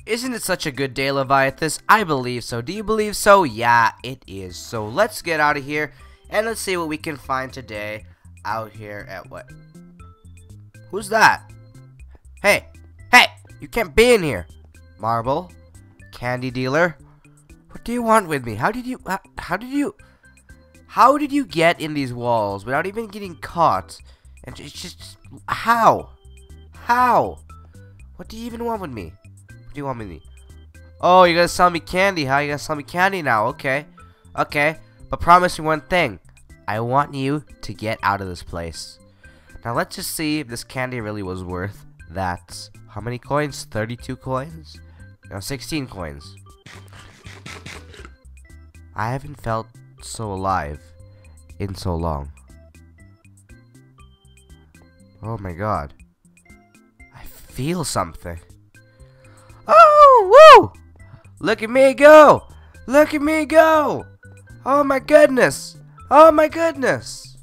Isn't it such a good day, Leviathus? I believe so. Do you believe so? Yeah, it is. So let's get out of here and let's see what we can find today out here at what? Who's that? Hey, hey, you can't be in here. Marble, candy dealer. What do you want with me? How did you get in these walls without even getting caught? And it's just how? What do you even want with me? What do you want with me? Oh, you're gonna sell me candy, huh? You're gonna sell me candy now, okay. Okay, but promise me one thing. I want you to get out of this place. Now let's just see if this candy really was worth that. How many coins? 32 coins? No, 16 coins. I haven't felt so alive in so long. Oh my god. I feel something. Oh, woo! Look at me go! Look at me go! Oh my goodness! Oh my goodness!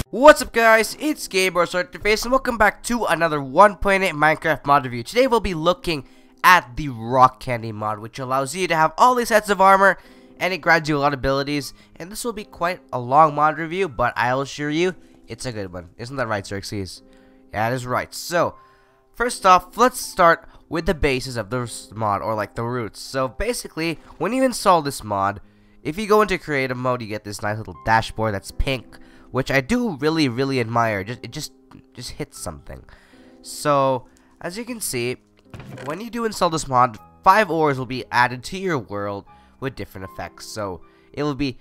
What's up, guys? It's Gabe or SwordtoFace, and welcome back to another 1.8 Minecraft mod review. Today we'll be looking at the rock candy mod, which allows you to have all these sets of armor, and it grants you a lot of abilities. And this will be quite a long mod review, but I'll assure you, it's a good one. Isn't that right, Xerxes? Yeah, that is right. So, first off, let's start with the basis of this mod, or like the roots. So basically, when you install this mod, if you go into creative mode, you get this nice little dashboard that's pink, which I do really admire. It just hits something. So as you can see, when you do install this mod, 5 ores will be added to your world with different effects. So it will be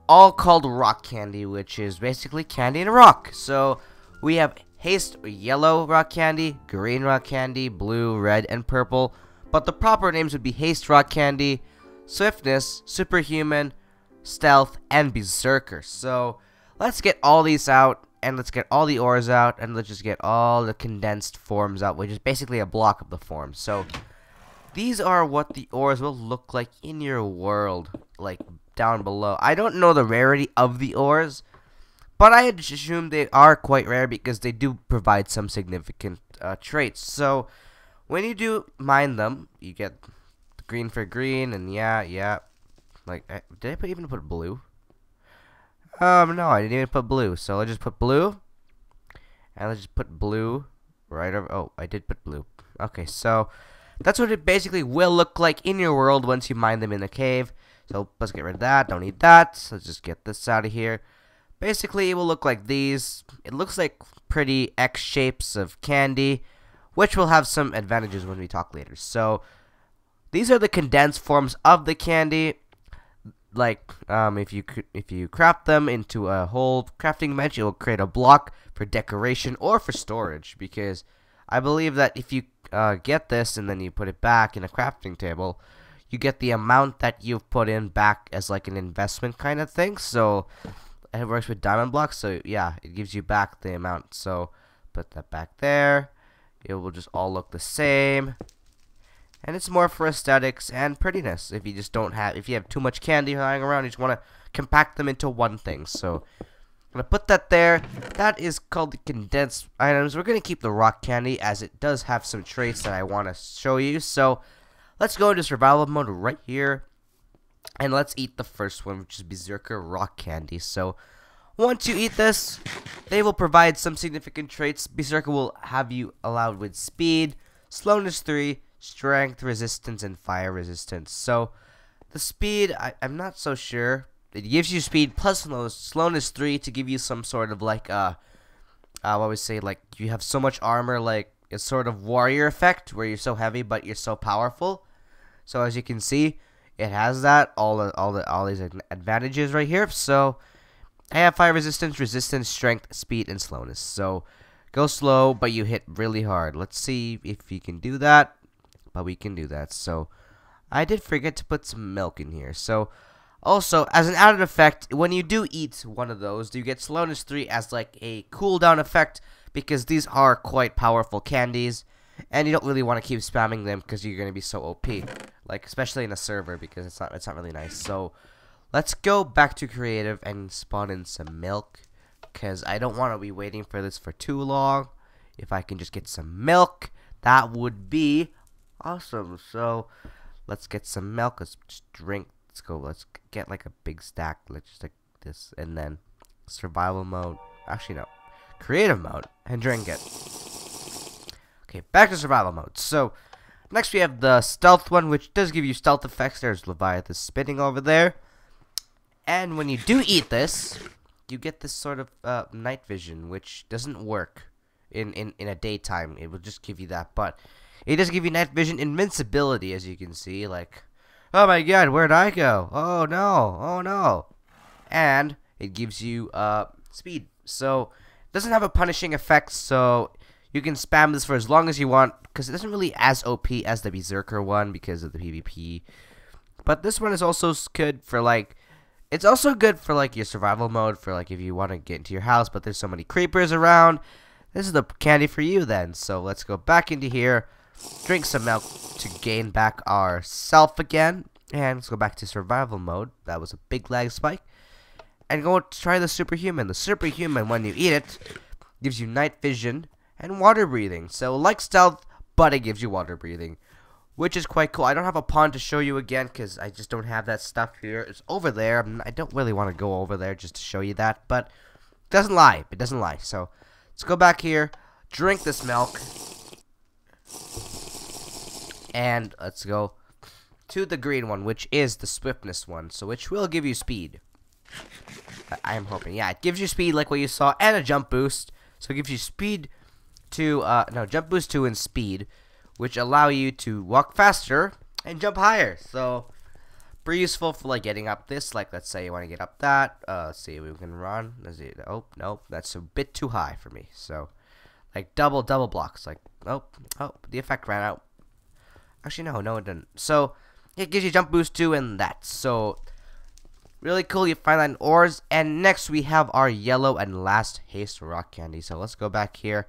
all called rock candy, which is basically candy in a rock. So we have haste yellow rock candy, green rock candy, blue, red, and purple. But the proper names would be haste rock candy, swiftness, superhuman, stealth, and berserker. So let's get all these out, and let's get all the ores out, and let's just get all the condensed forms out, which is basically a block of the forms. So these are what the ores will look like in your world, like down below. I don't know the rarity of the ores, but I assume they are quite rare because they do provide some significant traits. So when you do mine them, you get green for green, and yeah. Like, did I even put blue? No, I didn't even put blue. So let's just put blue. And let's just put blue right over. Oh, I did put blue. Okay, so that's what it basically will look like in your world once you mine them in the cave. So let's get rid of that. Don't need that. So let's just get this out of here. Basically, it will look like these. It looks like pretty X shapes of candy, which will have some advantages when we talk later. So these are the condensed forms of the candy. Like, if you craft them into a whole crafting bench, it will create a block for decoration or for storage. Because I believe that if you get this and then you put it back in a crafting table, you get the amount that you've put in back as like an investment kind of thing. So it works with diamond blocks. So yeah, it gives you back the amount. So put that back there. It will just all look the same. And it's more for aesthetics and prettiness. If you have too much candy lying around, you just want to compact them into one thing. So I'm gonna put that there. That is called the condensed items. We're gonna keep the rock candy as it does have some traits that I want to show you. So let's go into survival mode right here, and let's eat the first one, which is berserker rock candy. So once you eat this, they will provide some significant traits. Berserker will have you allowed with speed, slowness 3. Strength, resistance, and fire resistance. So the speed, I'm not so sure. It gives you speed plus slowness 3 to give you some sort of like what would say, like you have so much armor, like a sort of warrior effect where you're so heavy but you're so powerful. So as you can see, it has that all these advantages right here. So I have fire resistance, strength, speed, and slowness. So go slow, but you hit really hard. Let's see if you can do that. But we can do that. So I did forget to put some milk in here. So also, as an added effect, when you do eat one of those, you get slowness 3 as like a cooldown effect, because these are quite powerful candies, and you don't really want to keep spamming them because you're going to be so OP, like especially in a server, because it's not really nice. So let's go back to creative and spawn in some milk. because I don't want to be waiting for this for too long. If I can just get some milk, that would be awesome. So let's get some milk. Let's just drink. Let's go. Let's get like a big stack. Let's just like this, and then survival mode. Actually, no, creative mode, and drink it. Okay, back to survival mode. So next we have the stealth one, which does give you stealth effects. There's Leviathan spinning over there, and when you do eat this, you get this sort of night vision, which doesn't work in a daytime. It will just give you that, but it does give you night vision invincibility, as you can see. Like, oh my god, where'd I go? Oh no, oh no. And it gives you speed. So it doesn't have a punishing effect, so you can spam this for as long as you want, because it isn't really as OP as the Berserker one because of the PvP. But this one is also good for like, it's also good for like your survival mode, for like if you want to get into your house but there's so many creepers around. This is the candy for you then. So let's go back into here, drink some milk to gain back our self again, and let's go back to survival mode. That was a big lag spike. And go try the superhuman. The superhuman, when you eat it, gives you night vision and water breathing. So like stealth, but it gives you water breathing, which is quite cool. I don't have a pond to show you again because I just don't have that stuff here. It's over there. I don't really want to go over there just to show you that, but it doesn't lie. It doesn't lie. So let's go back here, drink this milk, and let's go to the green one, which is the swiftness one, so which will give you speed. I am hoping. Yeah, it gives you speed like what you saw, and a jump boost. So it gives you speed to, jump boost 2 and speed, which allow you to walk faster and jump higher. So pretty useful for like getting up this. Like, let's say you want to get up that. Let's see if we can run. Let's see. Oh, nope, that's a bit too high for me. So like double blocks. Like, oh, the effect ran out. Actually, no, it didn't. So it gives you jump boost 2 and that. So really cool. You find that in ores. And next we have our yellow and last haste rock candy. So let's go back here,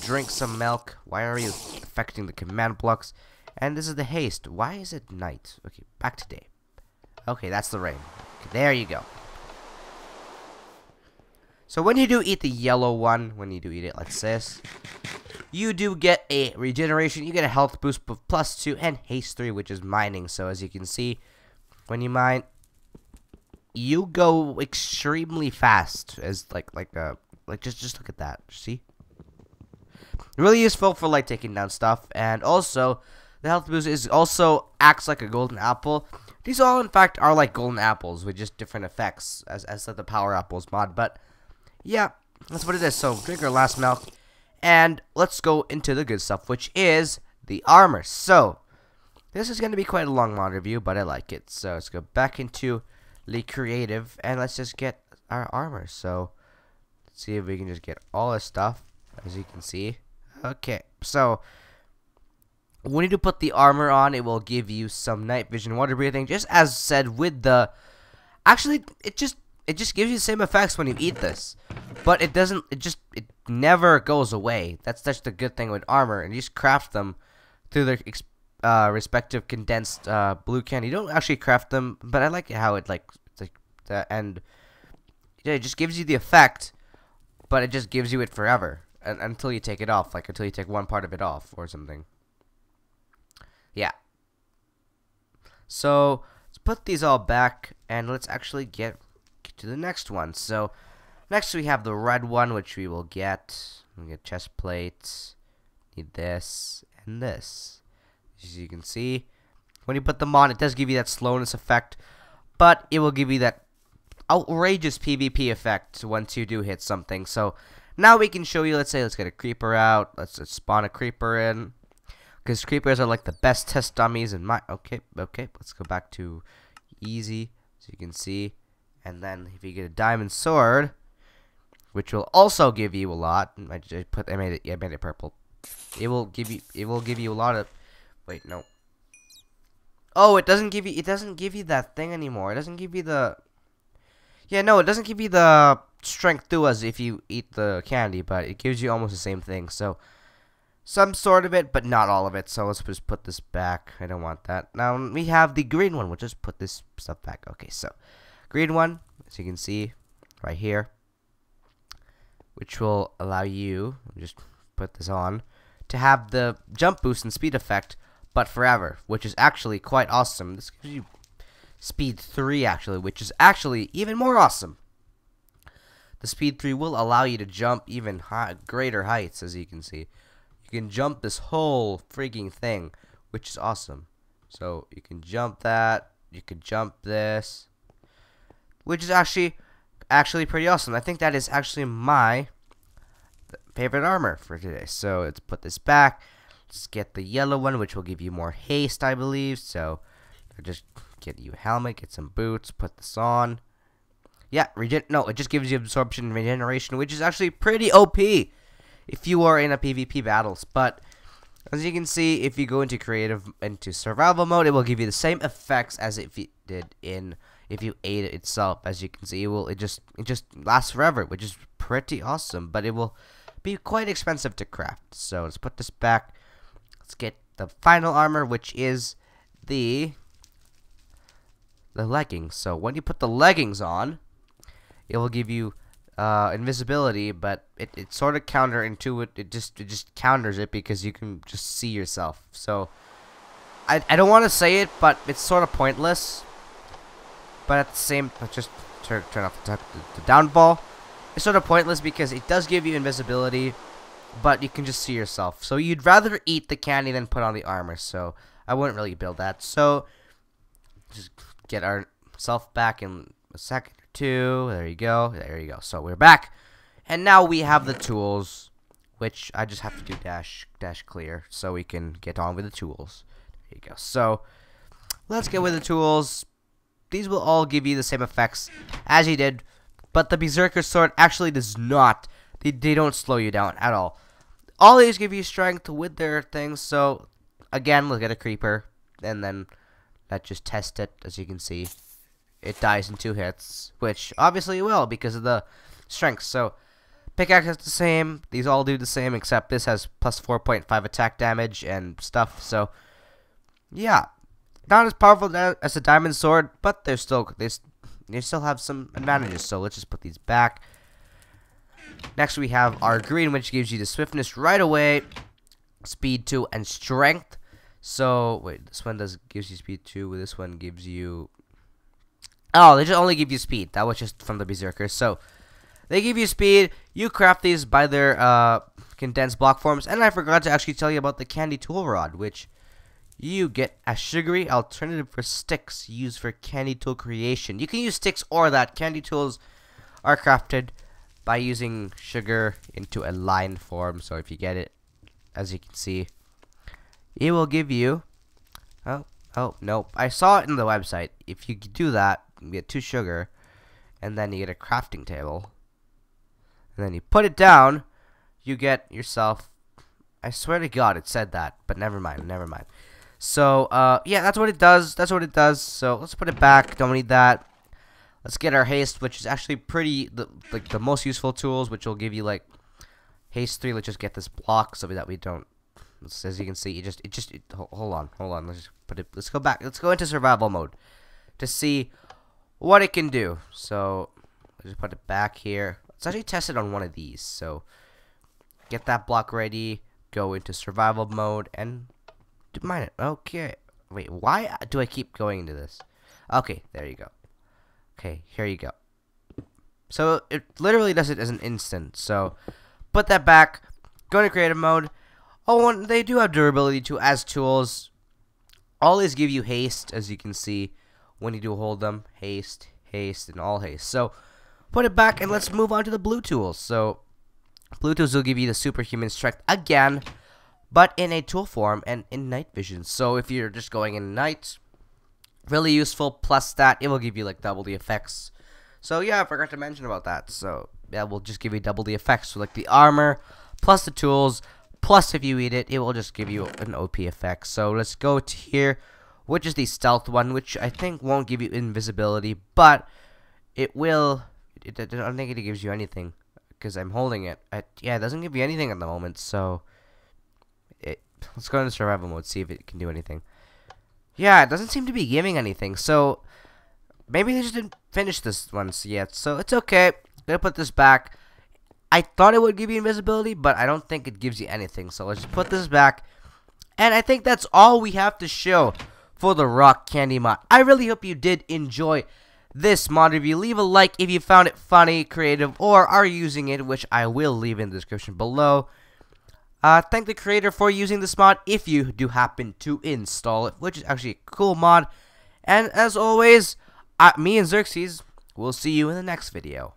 drink some milk. Why are you affecting the command blocks? And this is the haste. Why is it night? Okay, back to day. Okay, that's the rain. Okay, there you go. So when you do eat the yellow one, when you do eat it like this, you do get a regeneration. You get a health boost of +2 and haste 3, which is mining. So as you can see, when you mine, you go extremely fast. As just look at that. See, really useful for like taking down stuff. And also the health boost is also acts like a golden apple. These all in fact are like golden apples with just different effects as the power apples mod. But yeah, that's what it is. So drink our last milk, and let's go into the good stuff, which is the armor. So this is going to be quite a long mod review, but I like it. So let's go back into the creative, and let's just get our armor. So let's see if we can just get all this stuff, as you can see. Okay, so when you do put the armor on, it will give you some night vision, water breathing, just as said with the. Actually, it just gives you the same effects when you eat this, but it doesn't. It never goes away. That's the good thing with armor, and you just craft them through their respective condensed blue candy. You don't actually craft them, but I like how it's like that, and it just gives you the effect, but it just gives you it forever until you take it off, like until you take one part of it off or something. Yeah. So let's put these all back, and let's actually get to the next one. So next we have the red one, which we will get. We get chest plates. Need this and this. As you can see, when you put them on, it does give you that slowness effect, but it will give you that outrageous PvP effect once you do hit something. So now we can show you. Let's get a creeper out. Let's spawn a creeper in, because creepers are like the best test dummies in my. Okay. Let's go back to easy, so you can see. And then if you get a diamond sword, which will also give you a lot. I made it purple. It will give you a lot of. Wait, no. Oh, it doesn't give you that thing anymore. It doesn't give you the. Yeah, no, it doesn't give you the strength too as if you eat the candy, but it gives you almost the same thing. So some sort of it, but not all of it. So let's just put this back. I don't want that. Now we have the green one. We'll just put this stuff back. Okay, so green one, as you can see right here. which will allow you, just put this on, to have the jump boost and speed effect, but forever, which is actually quite awesome. This gives you speed 3 actually, which is actually even more awesome. The speed 3 will allow you to jump even greater heights, as you can see. You can jump this whole freaking thing, which is awesome. So you can jump that, you can jump this, which is actually pretty awesome. I think that is actually my favorite armor for today. So let's put this back. Let's get the yellow one, which will give you more haste, I believe. So just get you a helmet, get some boots, put this on. Yeah, it just gives you absorption and regeneration, which is actually pretty OP if you are in a PvP battles. But as you can see, if you go into survival mode, it will give you the same effects as if it did if you ate it itself. As you can see, it just lasts forever, which is pretty awesome. But it will be quite expensive to craft. So let's put this back. Let's get the final armor, which is the leggings. So when you put the leggings on, it will give you invisibility, but it sort of counterintuitive. It just counters it because you can just see yourself. So I don't want to say it, but it's sort of pointless. But at the same, let's just turn off the downfall. It's sort of pointless because it does give you invisibility, but you can just see yourself. So you'd rather eat the candy than put on the armor. So I wouldn't really build that. So just get ourself back in a second or two. There you go. There you go. So we're back, and now we have the tools, which I just have to do dash clear so we can get on with the tools. There you go. So let's get with the tools. These will all give you the same effects as he did, but the Berserker Sword actually does not. They don't slow you down at all. All these give you strength with their things. So again, look at a creeper, and then let's just test it. As you can see, it dies in 2 hits, which obviously it will because of the strength. So Pickaxe is the same. These all do the same, except this has plus 4.5 attack damage and stuff. So yeah, not as powerful as a diamond sword, but they still have some advantages. So let's just put these back. Next we have our green, which gives you the swiftness right away, speed 2, and strength. So wait, this one gives you speed 2. This one gives you, oh, they just only give you speed. That was just from the Berserkers. So they give you speed. You craft these by their condensed block forms. And I forgot to actually tell you about the candy tool rod, which you get a sugary alternative for sticks used for candy tool creation. You can use sticks or that. Candy tools are crafted by using sugar into a line form. So if you get it, as you can see, it will give you, oh nope, I saw it in the website. If you do that, you get 2 sugar, and then you get a crafting table, and then you put it down, you get yourself, I swear to God it said that, but never mind. So yeah, that's what it does. So let's put it back. Don't need that. Let's get our haste, which is actually like the most useful tools, which will give you like haste 3. Let's just get this block so that we don't. As you can see, hold on. Let's just put it. Let's go back. Let's go into survival mode to see what it can do. So let's just put it back here. Let's actually test it on one of these. So get that block ready. Go into survival mode and mine it. Okay. Wait, why do I keep going into this? Okay, there you go. Okay, here you go. So it literally does it as an instant. So put that back. Go into creative mode. Oh, and they do have durability too as tools. All these give you haste, as you can see when you do hold them. Haste, and all haste. So put it back and let's move on to the blue tools. So blue tools will give you the superhuman strength again, but in a tool form and in night vision. So if you're just going in night, really useful. Plus that, it will give you like double the effects. So yeah, I forgot to mention about that. So yeah, we'll just give you double the effects. So like the armor, plus the tools, plus if you eat it, it will just give you an OP effect. So let's go to here, which is the stealth one, which I think won't give you invisibility, but it will. I don't think it gives you anything because I'm holding it. Yeah, it doesn't give you anything at the moment. So let's go into survival mode, see if it can do anything. Yeah, it doesn't seem to be giving anything. So maybe they just didn't finish this one yet. So it's okay. I'm gonna put this back. I thought it would give you invisibility, but I don't think it gives you anything. So let's just put this back. And I think that's all we have to show for the rock candy mod. I really hope you did enjoy this mod review. Leave a like if you found it funny, creative, or are using it, which I will leave in the description below. Thank the creator for using this mod if you do happen to install it, which is actually a cool mod. And as always, me and Xerxes will see you in the next video.